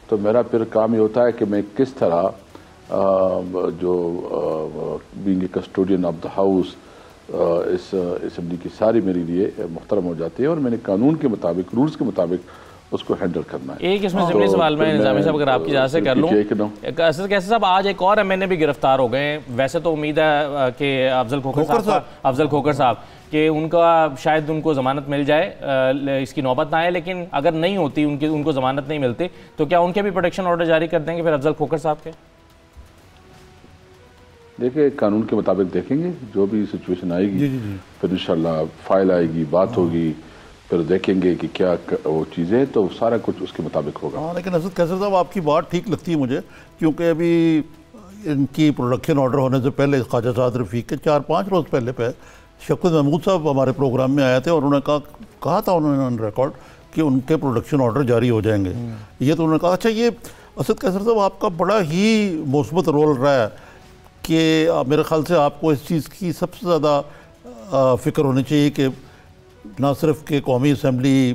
तो मेरा फिर काम ये होता है कि मैं किस तरह जो being a custodian of the house, इस असम्बली की सारी मेरे लिए मुहतरम हो जाती है, और मैंने कानून के मुताबिक, रूल्स के मुताबिक उसको हैंडल करना है। एक इसमें ज़रूरी सवाल मैं निज़ामी साहब अगर आपकी इजाज़त से कर लूँ, असद कैसर साहब आज एक और MNA भी गिरफ्तार हो गए। वैसे तो उम्मीद है कि अफजल खोखर साहब कि उनका शायद उनको ज़मानत मिल जाए, इसकी नौबत ना आए, लेकिन अगर नहीं होती, उनको ज़मानत नहीं मिलती, तो क्या उनके भी प्रोटेक्शन ऑर्डर जारी कर देंगे फिर अफजल खोखर साहब के? देखिए, कानून के मुताबिक देखेंगे, जो भी सिचुएशन आएगी फिर इंशाल्लाह फाइल आएगी, बात होगी, फिर देखेंगे कि क्या वो चीज़ें, तो सारा कुछ उसके मुताबिक होगा। हाँ, लेकिन असद कैसर साहब आपकी बात ठीक लगती है मुझे, क्योंकि अभी इनकी प्रोडक्शन ऑर्डर होने से पहले ख्वाजा साद रफ़ीक के 4-5 रोज़ पहले शौकत महमूद साहब हमारे प्रोग्राम में आए थे, और उन्होंने कहा था उन्होंने ऑन रिकॉर्ड कि उनके प्रोडक्शन ऑर्डर जारी हो जाएंगे। ये तो उन्होंने कहा। अच्छा, ये असद कैसर साहब आपका बड़ा ही मुस्बत रोल रहा है कि मेरे ख्याल से आपको इस चीज़ की सबसे ज़्यादा फ़िक्र होनी चाहिए कि ना सिर्फ कि कौमी असम्बली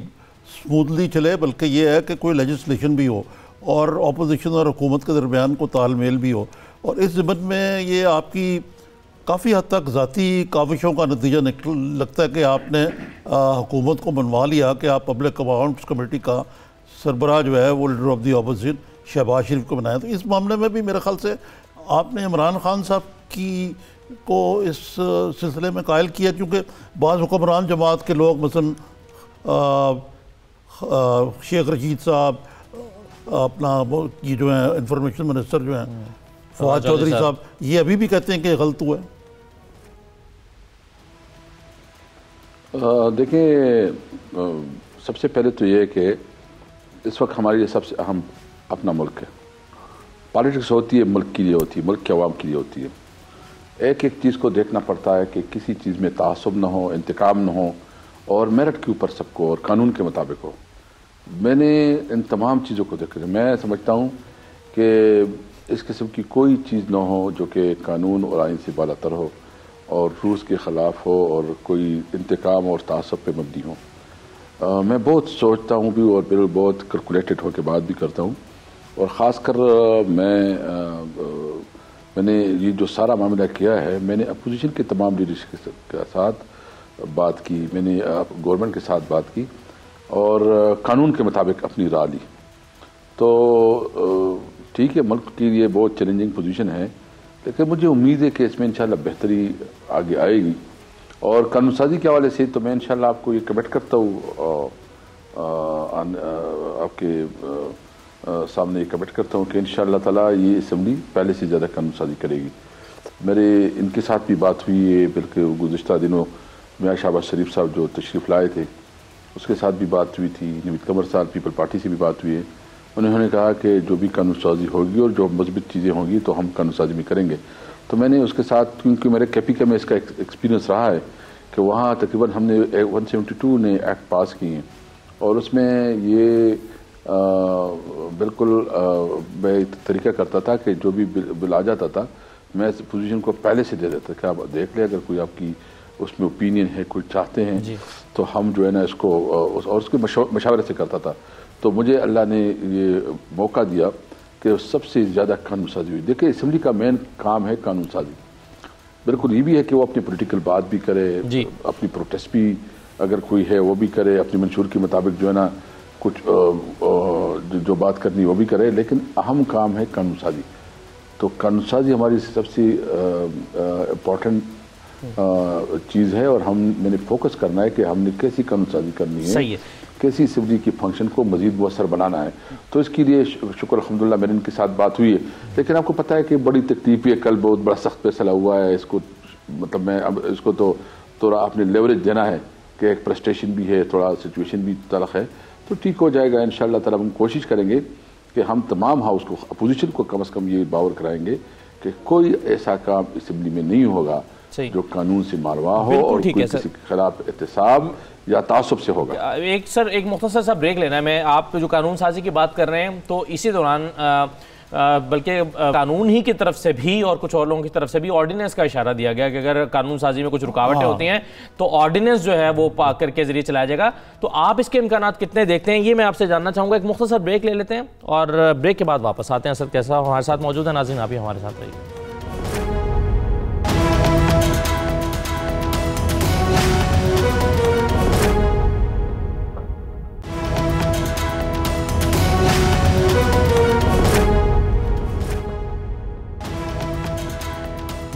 स्मूथली चले, बल्कि ये है कि कोई लेजिस्लेशन भी हो और अपोजिशन और हुकूमत के दरमियान को तालमेल भी हो। और इस ज़िम्मत में ये आपकी काफ़ी हद तक ज़ाती काविशों का नतीजा लगता है कि आपने हुकूमत को मनवा लिया कि आप पब्लिक अकाउंट्स कमेटी का सरबराह जो है वो leader of the opposition Shahbaz Sharif को बनाया। तो इस मामले में भी मेरे ख्याल से आपने इमरान खान साहब को इस सिलसिले में कायल किया, क्योंकि बाज़ हुक्मरान जमात के लोग मसलन शेख रशीद साहब, अपना ये जो है इंफॉर्मेशन मिनिस्टर जो हैं फवाद चौधरी साहब, ये अभी भी कहते हैं कि गलत हुआ है। देखिए, सबसे पहले तो ये है कि इस वक्त हमारे लिए सबसे अहम अपना मुल्क है। पॉलिटिक्स होती है मुल्क के लिए होती है, मुल्क के अवाम के लिए होती है। एक एक चीज़ को देखना पड़ता है कि किसी चीज़ में तासुब ना हो, इंतकाम ना हो, और मेरिट के ऊपर सबको और कानून के मुताबिक हो। मैंने इन तमाम चीज़ों को देखा, मैं समझता हूँ कि इस किस्म की कोई चीज़ ना हो जो कि कानून और आइन से बालातर हो और रूल्स के ख़िलाफ़ हो और कोई इंतकाम और तासुब पे मबनी हो। मैं बहुत सोचता हूँ भी, और बिल्कुल बहुत कैलकुलेटेड होकर बात भी करता हूँ। और ख़ासकर मैंने ये जो सारा मामला किया है, मैंने अपोजिशन के तमाम लीडर्स के साथ बात की, मैंने गवर्नमेंट के साथ बात की, और कानून के मुताबिक अपनी राय ली। तो ठीक है, मुल्क के लिए बहुत चैलेंजिंग पोजीशन है, लेकिन मुझे उम्मीद है कि इसमें इंशाल्लाह बेहतरी आगे आएगी। और कानून साजी के हवाले से तो मैं इंशाल्लाह आपको ये कमिट करता हूँ, आपके सामने ये कमिट करता हूँ कि इंशाल्लाह ताला ये असम्बली पहले से ज़्यादा कानून साजी करेगी। मेरे इनके साथ भी बात हुई है, बल्कि गुज़िश्ता दिनों में शहबाज शरीफ साहब जो तशरीफ़ लाए थे उसके साथ भी बात हुई थी, नवीद कमर साहब पीपल पार्टी से भी बात हुई है। उन्होंने कहा कि जो भी कानून साजी होगी और जो मजबूत चीज़ें होंगी तो हम कानून साजी में करेंगे। तो मैंने उसके साथ, क्योंकि मेरे कैपिका में इसका एक्सपीरियंस रहा है कि वहाँ तकरीबन हमने 172 ने एक्ट पास किए हैं और उसमें ये बिल्कुल मैं तरीका करता था कि जो भी बिल आ जाता था मैं इस पोजीशन को पहले से दे देता कि आप देख लें, अगर कोई आपकी उसमें ओपिनियन है, कोई चाहते हैं तो हम जो है ना इसको और उसके मशावरे से करता था। तो मुझे अल्लाह ने ये मौका दिया कि सबसे ज़्यादा कानून साजी हुई। देखिए असम्बली का मेन काम है कानून साजी। बिल्कुल ये भी है कि वो अपनी पॉलिटिकल बात भी करे, अपनी प्रोटेस्ट भी अगर कोई है वो भी करे, अपनी मंशूर के मुताबिक जो है ना कुछ जो बात करनी वो भी करे, लेकिन अहम काम है कानून साजी। तो कानून साजी हमारी सबसे इम्पोर्टेंट चीज़ है और मैंने फोकस करना है कि हमने कैसी कानून साजी करनी है, सही है, कैसी असम्बली की फंक्शन को मजीद मुअस्सर बनाना है। तो इसके लिए शुक्र अल्हम्दुलिल्लाह मेरे इनके साथ बात हुई है। लेकिन आपको पता है कि बड़ी तकलीफ है, कल बहुत बड़ा सख्त फैसला हुआ है, इसको मतलब मैं अब इसको तो थोड़ा आपने लेवरेज देना है कि एक प्रेस्टेशन भी है, थोड़ा सिचुएशन भी तलख है, तो ठीक हो जाएगा इंशाअल्लाह ताला। हम कोशिश करेंगे कि हम तमाम हाउस को, अपोजिशन को कम से कम ये बावर कराएंगे कि कोई ऐसा काम असम्बली में नहीं होगा जो कानून से मारवा हो और कोई किसी के खिलाफ एहतसाब या तासुब से होगा। एक मुख्तसर सा ब्रेक लेना है। मैं आप जो कानून साजी की बात कर रहे हैं तो इसी दौरान बल्कि कानून ही की तरफ से भी और कुछ और लोगों की तरफ से भी ऑर्डिनेंस का इशारा दिया गया कि अगर कानून साजी में कुछ रुकावटें होती हैं तो ऑर्डिनेंस जो है वो पाकर के जरिए चलाया जाएगा। तो आप इसके इम्कानात कितने देखते हैं, ये मैं आपसे जानना चाहूँगा। एक मुख्तसर ब्रेक ले लेते हैं और ब्रेक के बाद वापस आते हैं। असद कैसा हमारे साथ मौजूद है, नाज़रीन आप भी हमारे साथ रहिए।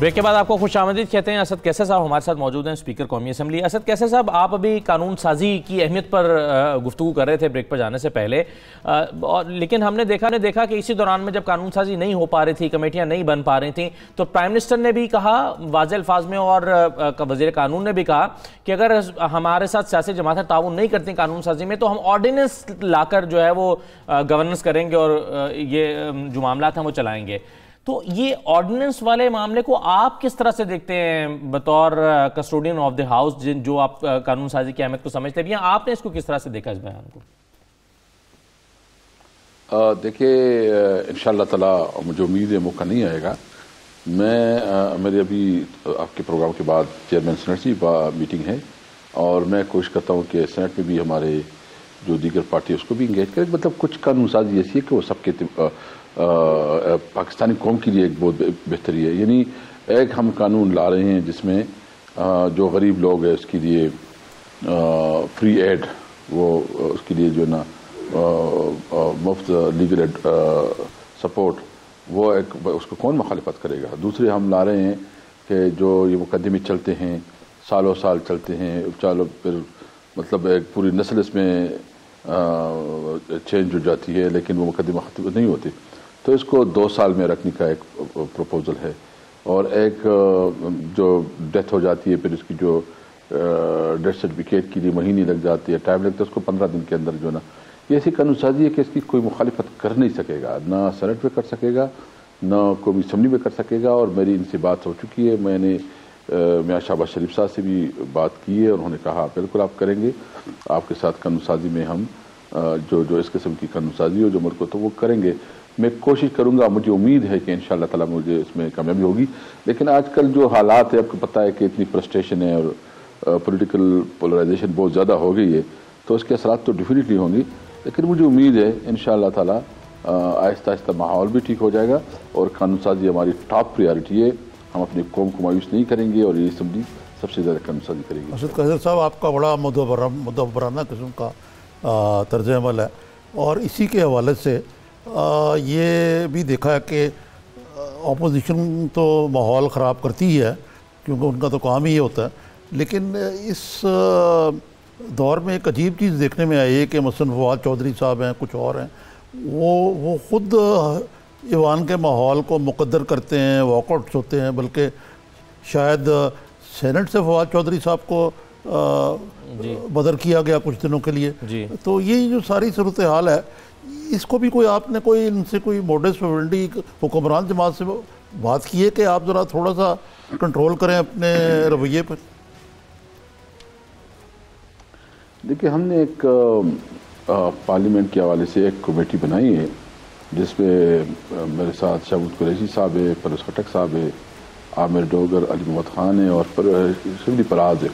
ब्रेक के बाद आपको खुशामदीद कहते हैं। असद कैसर साहब हमारे साथ मौजूद हैं, स्पीकर कौमी असम्बली। असद कैसर साहब, आप अभी कानून साजी की अहमियत पर गुफ्तगू कर रहे थे ब्रेक पर जाने से पहले, और लेकिन हमने देखा कि इसी दौरान में जब कानून साजी नहीं हो पा रही थी, कमेटियां नहीं बन पा रही थी, तो प्राइम मिनिस्टर ने भी कहा वाज़ेह अल्फाज में और वज़ीर कानून ने भी कहा कि अगर हमारे साथ सियासी जमातें ताउन नहीं करती कानून साजी में तो हम ऑर्डिनेंस लाकर जो है वो गवर्नेंस करेंगे और ये जो मामला हैं वो चलाएंगे। तो ये ऑर्डिनेंस वाले मामले को आप किस तरह से देखते हैं बतौर कस्टोडियन ऑफ द हाउस, जो आप कानून साजी की अहमियत को समझते हैं, आपने इसको किस तरह से देखा इस बयान को? देखिए इंशाअल्लाह ताला मुझे उम्मीद है मौका नहीं आएगा। मेरे अभी आपके प्रोग्राम के बाद चेयरमैन सेनेट की मीटिंग है और मैं कोशिश करता हूँ कि सेनेट में भी हमारे जो दीगर पार्टी उसको भी इंगेज करें। मतलब कुछ कानून साजी ऐसी है कि वो सबके पाकिस्तानी कौम के लिए एक बहुत बेहतरी है। यानी एक हम कानून ला रहे हैं जिसमें जो गरीब लोग हैं उसके लिए फ्री एड, वो उसके लिए जो ना मुफ्त लीगल एड सपोर्ट, वो एक उसको कौन मुखालिफत करेगा। दूसरे हम ला रहे हैं कि जो ये मुकदमे चलते हैं, सालों साल चलते हैं, चलो फिर मतलब एक पूरी नस्ल इसमें चेंज हो जाती है लेकिन वो मुकदमा खत्म नहीं होती, तो इसको 2 साल में रखने का एक प्रपोजल है। और एक जो डेथ हो जाती है फिर इसकी जो डेथ सर्टिफिकेट के लिए महीने लग जाती है, टाइम लगता है, उसको 15 दिन के अंदर जो ना, ये ऐसी कानून साजी है कि इसकी कोई मुखालिफत कर नहीं सकेगा, ना सेनेट में कर सकेगा ना कोई असम्बली में कर सकेगा। और मेरी इनसे बात हो चुकी है, मैंने मियां शहबाज शरीफ साहब से भी बात की है और उन्होंने कहा बिल्कुल आप करेंगे, आपके साथ कानून साजी में हम जो इस किस्म की कानून साजी हो जो मुल्क को तो वो करेंगे। मैं कोशिश करूंगा, मुझे उम्मीद है कि इंशाअल्लाह ताला मुझे इसमें कामयाबी होगी। लेकिन आजकल जो हालात है, आपको पता है कि इतनी फ्रस्ट्रेशन है और पॉलिटिकल पोलराइजेशन बहुत ज़्यादा हो गई है, तो उसके असरात तो डेफिनेटली होंगी। लेकिन मुझे उम्मीद है इंशाअल्लाह ताला आहिस्ता आहिस्ता माहौल भी ठीक हो जाएगा और कानून साजी हमारी टॉप प्रायोरिटी है। हम अपनी कौम को मायूस नहीं करेंगे और ये असम्बली सबसे ज़्यादा कानून साजी करेगी। असद कैसर साहब, आपका बड़ा मुदव्वराना किस्म का तर्ज अमल है और इसी के हवाले से ये भी देखा है कि अपोजिशन तो माहौल ख़राब करती ही है क्योंकि उनका तो काम ही ये होता है, लेकिन इस दौर में एक अजीब चीज़ देखने में आई है कि मसलन फवाद चौधरी साहब हैं, कुछ और हैं, वो ख़ुद ईवान के माहौल को मुकद्दर करते हैं, वॉकआउट्स होते हैं, बल्कि शायद सेनेट से फवाद चौधरी साहब को बदर किया गया कुछ दिनों के लिए। तो ये जो सारी सूरत हाल है इसको भी कोई आपने कोई इनसे कोई मोडस प्रोवेंडी हुक्मरान जमात से बात की है कि आप ज़रा थोड़ा सा कंट्रोल करें अपने रवैये पर? देखिए, हमने एक पार्लियामेंट के हवाले से एक कमेटी बनाई है जिसमें मेरे साथ शहूद कुरैशी साहब है, परवेज़ खटक साहब है, आमिर डोगर, अली मोहम्मद खान है और शिबली पराज है।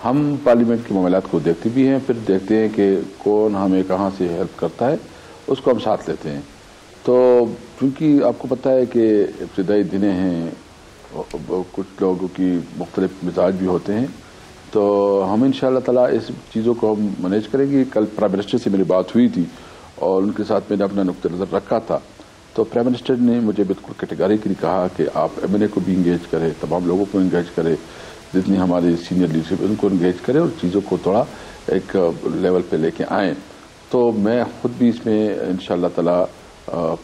हम पार्लियामेंट के मामलात को देखते भी हैं, फिर देखते हैं कि कौन हमें कहाँ से हेल्प करता है, उसको हम साथ लेते हैं। तो क्योंकि आपको पता है कि इब्तदाई दिनें हैं, कुछ लोगों की मुख्तलिफ मिजाज भी होते हैं, तो हम इंशाअल्लाह ताला इस चीज़ों को हम मैनेज करेंगे। कल प्राइम मिनिस्टर से मेरी बात हुई थी और उनके साथ मैंने अपना नुक्ता नज़र रखा था, तो प्राइम मिनिस्टर ने मुझे बिल्कुल कैटेगरिकली कहा कि आप MNA को भी इंगेज करें, तमाम लोगों को इंगेज करें, जितनी हमारी सीनियर लीडरशिप उनको इंगेज करें और चीज़ों को थोड़ा एक लेवल पे लेके आएँ। तो मैं ख़ुद भी इसमें इंशाअल्लाह ताला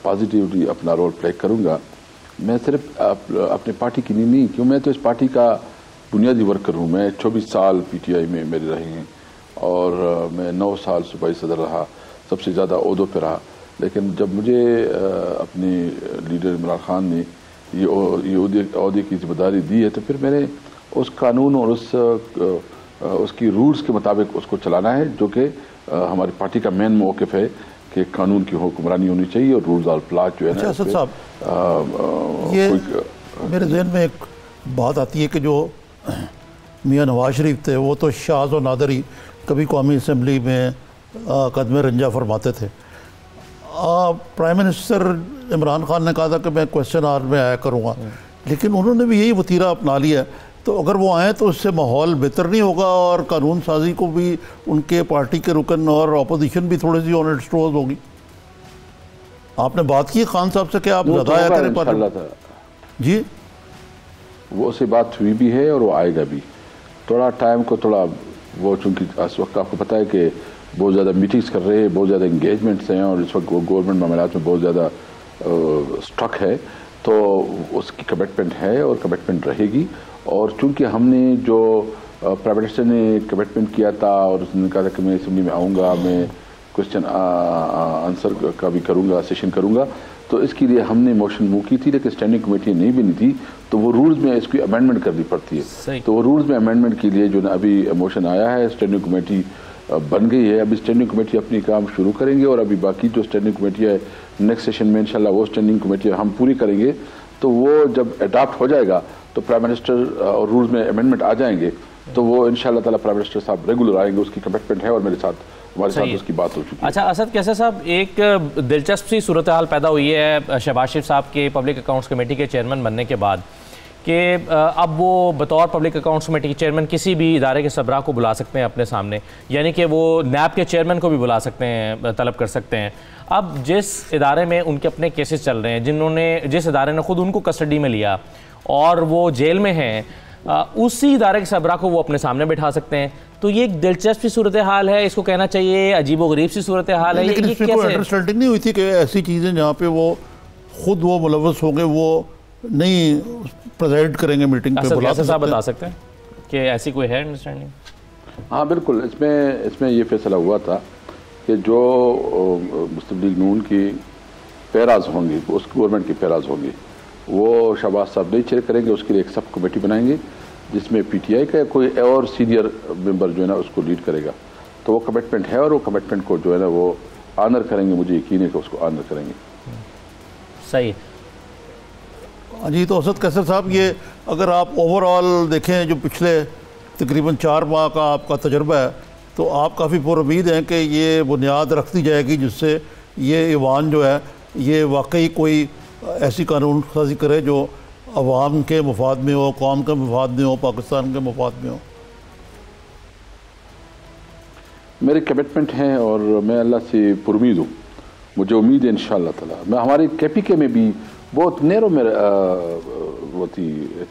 पॉजिटिवली अपना रोल प्ले करूँगा। मैं सिर्फ अपने पार्टी की नहीं, क्यों मैं तो इस पार्टी का बुनियादी वर्कर हूँ। मैं 24 साल PTI में मेरे रहे हैं और मैं 9 साल सूबाई सदर रहा, सबसे ज़्यादा ओहदों पे रहा। लेकिन जब मुझे अपने लीडर इमरान खान ने ये ओहदे की जिम्मेदारी दी है, तो फिर मैंने उस कानून और उसकी रूल्स के मुताबिक उसको चलाना है, जो कि हमारी पार्टी का मेन मौक़िफ़ है कि कानून की हुक्मरानी होनी चाहिए और रूल्स और प्लाज जो है ना। असद साहब, ये मेरे जहन में एक बात आती है कि जो मियाँ नवाज शरीफ थे वो तो शाज और नादर ही कभी कौमी असम्बली में कदम रंजा फरमाते थे। प्राइम मिनिस्टर इमरान खान ने कहा था कि मैं क्वेश्चन आवर में आया करूँगा, लेकिन उन्होंने भी यही वतीरा अपना लिया है। तो अगर वो आएँ तो उससे माहौल बेहतर नहीं होगा और कानून साजी को भी उनके पार्टी के रुकन और अपोजिशन भी थोड़ी सी ऑन इट्स टोज होगी। आपने बात की खान साहब से कि आप ज़्यादा आया करें पर? जी, वो से बात हुई भी है और वो आएगा भी। थोड़ा टाइम को थोड़ा वो, चूँकि इस वक्त आपको पता है कि बहुत ज़्यादा मीटिंग्स कर रहे हैं, बहुत ज़्यादा इंगेजमेंट्स हैं और इस वक्त गवर्नमेंट मामलात में बहुत ज़्यादा स्ट्रक है, तो उसकी कमिटमेंट है और कमिटमेंट रहेगी। और चूँकि हमने जो प्राइम मिनिस्टर ने कमिटमेंट किया था और उसने कहा था कि मैं असेंबली में आऊँगा, मैं क्वेश्चन आंसर का भी करूँगा, सेशन करूँगा, तो इसके लिए हमने मोशन मूव की थी, लेकिन स्टैंडिंग कमेटी नहीं बनी थी, तो वो रूल्स में इसकी अमेंडमेंट करनी पड़ती है। तो वो रूल्स में अमेंडमेंट के लिए जो ना अभी मोशन आया है, स्टैंडिंग कमेटी बन गई है। अभी स्टैंडिंग कमेटी अपनी काम शुरू करेंगे और अभी बाकी जो स्टैंडिंग कमेटी है नेक्स्ट सेशन में इंशाल्लाह वो स्टैंडिंग कमेटी हम पूरी करेंगे। तो वो जब अडॉप्ट हो जाएगा तो प्राइम मिनिस्टर और रूल्स में अमेंडमेंट आ जाएंगे, तो वो इंशाल्लाह ताला प्राइम मिनिस्टर साहब रेगुलर आएंगे, उसकी कमिटमेंट है और मेरे साथ हमारे साथ उसकी बात हो चुकी है। अच्छा असद कैसर साहब, एक दिलचस्प सी सूरत हाल पैदा हुई है शहबाज शरीफ साहब के पब्लिक अकाउंट्स कमेटी के चेयरमैन बनने के बाद कि अब वो बतौर पब्लिक अकाउंट्स कमेटी के चेयरमैन किसी भी इदारे के सबरा को बुला सकते हैं अपने सामने, यानी कि वो नैब के चेयरमैन को भी बुला सकते हैं, तलब कर सकते हैं। अब जिस इदारे में उनके अपने केसेस चल रहे हैं, जिस इदारे ने खुद उनको कस्टडी में लिया और वो जेल में हैं, उसी इदारे के सबरा को वो अपने सामने बैठा सकते हैं। तो ये एक दिलचस्प सूरत हाल है, इसको कहना चाहिए अजीबो गरीब सी सूरत हाल है। लेकिन इसमें कोई अंडरस्टैंडिंग नहीं हुई थी कि ऐसी चीज़ें जहाँ पे वो खुद वो मुलव्वस होंगे वो नहीं प्रेजेंट करेंगे मीटिंग पे? साहब बता सकते हैं कि ऐसी कोई है अंडरस्टैंडिंग? हाँ बिल्कुल, इसमें ये फैसला हुआ था कि जो मुस्लिम लीग नून की पैराज होंगी, उस गवर्नमेंट की पैराज होंगी, वो शहबाज साहब नहीं चेयर करेंगे, उसके लिए एक सब कमेटी बनाएंगे जिसमें PTI का कोई और सीनियर मेंबर जो है ना उसको लीड करेगा। तो वो कमिटमेंट है और वो कमिटमेंट को जो है ना वो ऑनर करेंगे, मुझे यकीन है कि उसको ऑनर करेंगे। सही जी। तो असद कैसर साहब, ये अगर आप ओवरऑल देखें जो पिछले तकरीबन 4 माह का आपका तजर्बा है, तो आप काफ़ी पुरुमीद हैं कि ये बुनियाद रख दी जाएगी जिससे ये ईवान जो है ये वाकई कोई ऐसी कानून साजी करे जो अवाम के मफाद में हो, कौम के मफाद में हो, पाकिस्तान के मफाद में हो। मेरी कमिटमेंट है और मैं अल्लाह से पुरुमीद हूँ, मुझे उम्मीद है इंशाअल्लाह ताला। मैं हमारी KPK में भी बहुत नैरो में वो थी,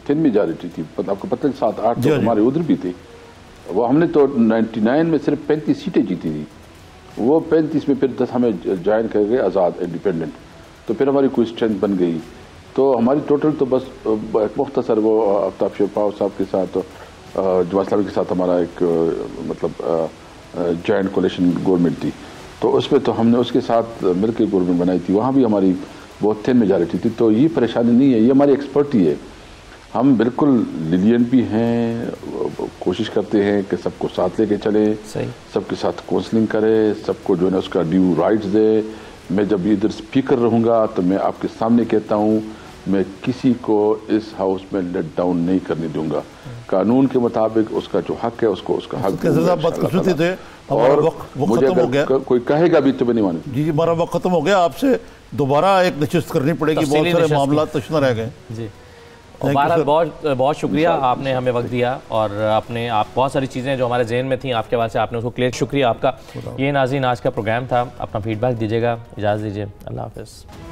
थिन मेजॉरिटी थी, आपको पता है 7-8 तो हमारे उधर भी थे। वो हमने तो 99 में सिर्फ 35 सीटें जीती थी, वो 35 में फिर 10 हमें ज्वाइन कर गए आज़ाद इंडिपेंडेंट, तो फिर हमारी कोई स्ट्रेंथ बन गई। तो हमारी टोटल तो बस मुख्तसर वो आफ्ताब शेरपाव साहब के साथ, जवाद इस्लामी के साथ हमारा एक मतलब जॉइंट कोalition गवर्नमेंट थी। तो उसमें तो हमने उसके साथ मिलकर गवर्नमेंट बनाई थी, वहाँ भी हमारी बहुत थिन मेजॉरिटी थी। तो ये परेशानी नहीं है, ये हमारी एक्सपर्टी है। हम बिल्कुल लिलियन भी हैं, कोशिश करते हैं कि सबको साथ लेके चले, सबके साथ काउंसलिंग करें, सबको जो है ना उसका ड्यू राइट्स दे। मैं जब इधर स्पीकर रहूँगा तो मैं आपके सामने कहता हूँ, मैं किसी को इस हाउस में लेट डाउन नहीं करने दूंगा। कानून के मुताबिक उसका जो हक है उसको उसका हक थे। और मुझे अगर कोई कहेगा भी तो मैं नहीं मानूंगा। जी हमारा वक्त खत्म हो गया, आपसे दोबारा एक नशिस्त करनी पड़ेगी, बहुत सारे मामला तशना रह गए जी। बहरहाल बहुत बहुत शुक्रिया, आपने हमें वक्त दिया और आप बहुत सारी चीज़ें जो हमारे जहन में थी आपके हवाले से आपने उसको क्लियर। शुक्रिया आपका। ये नाज़रीन आज का प्रोग्राम था, अपना फीडबैक दीजिएगा, इजाज़त दीजिए, अल्लाह हाफ़िज़।